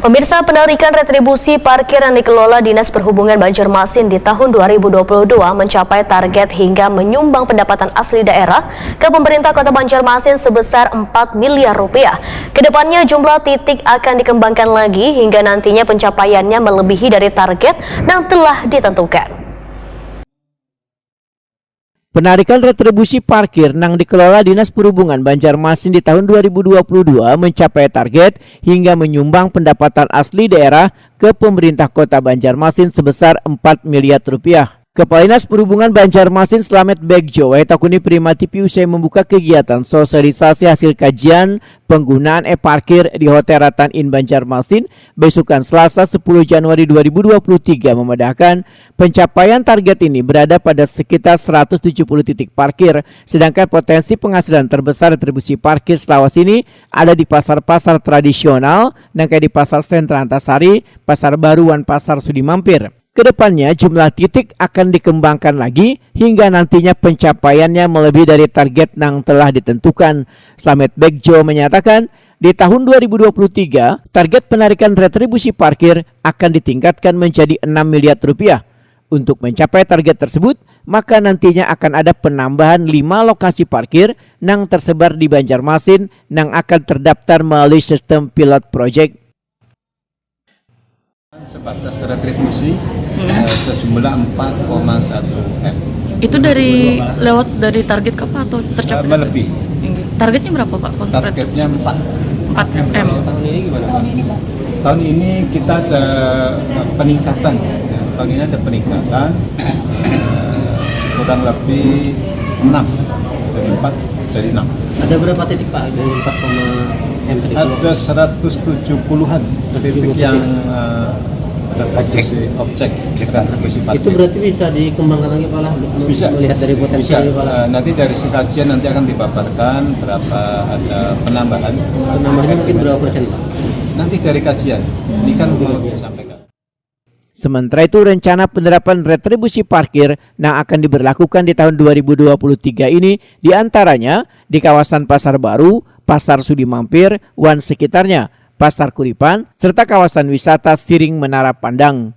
Pemirsa, penarikan retribusi parkir yang dikelola Dinas Perhubungan Banjarmasin di tahun 2022 mencapai target hingga menyumbang pendapatan asli daerah ke pemerintah Kota Banjarmasin sebesar 4 miliar rupiah. Kedepannya jumlah titik akan dikembangkan lagi hingga nantinya pencapaiannya melebihi dari target yang telah ditentukan. Penarikan retribusi parkir yang dikelola Dinas Perhubungan Banjarmasin di tahun 2022 mencapai target hingga menyumbang pendapatan asli daerah ke pemerintah Kota Banjarmasin sebesar 4 miliar rupiah. Kepala Dinas Perhubungan Banjarmasin Slamet Begjo Waitakuni Primatipi usai membuka kegiatan sosialisasi hasil kajian penggunaan e-parkir di Hotel Ratan Inn Banjarmasin besokan Selasa 10 Januari 2023 memedahkan pencapaian target ini berada pada sekitar 170 titik parkir, sedangkan potensi penghasilan terbesar retribusi parkir Sulawesi ini ada di pasar-pasar tradisional, dan kayak di Pasar Sentra Antasari, Pasar Baruan, Pasar Sudi Mampir. Kedepannya jumlah titik akan dikembangkan lagi hingga nantinya pencapaiannya melebihi dari target yang telah ditentukan. Slamet Begjo menyatakan di tahun 2023 target penarikan retribusi parkir akan ditingkatkan menjadi 6 miliar rupiah. Untuk mencapai target tersebut, maka nantinya akan ada penambahan 5 lokasi parkir yang tersebar di Banjarmasin yang akan terdaftar melalui sistem pilot project. Sebatas retribusi sejumlah 4,1 M. Itu lewat dari target apa atau tercapai? Melebih. Targetnya berapa Pak? Targetnya 4 M. Tahun ini gimana Pak? Tahun ini kita ada peningkatan. Tahun ini ada peningkatan kurang lebih 6 dari 4 jadi 6. Ada berapa titik Pak dari 4, M tadi? Ada 170-an titik yang objek retribusi parkir. Itu berarti bisa dikembangkan lagi Pak lah? Bisa. Melihat dari potensi bisa. Pak lah. Nanti dari kajian nanti akan dipaparkan berapa ada penambahan. Penambahannya mungkin berapa persen Pak? Nanti dari kajian. Ini kan belum disampaikan. Sementara itu rencana penerapan retribusi parkir yang akan diberlakukan di tahun 2023 ini diantaranya di kawasan Pasar Baru, Pasar Sudi Mampir, Wan sekitarnya, Pasar Kuripan, serta kawasan wisata Siring Menara Pandang.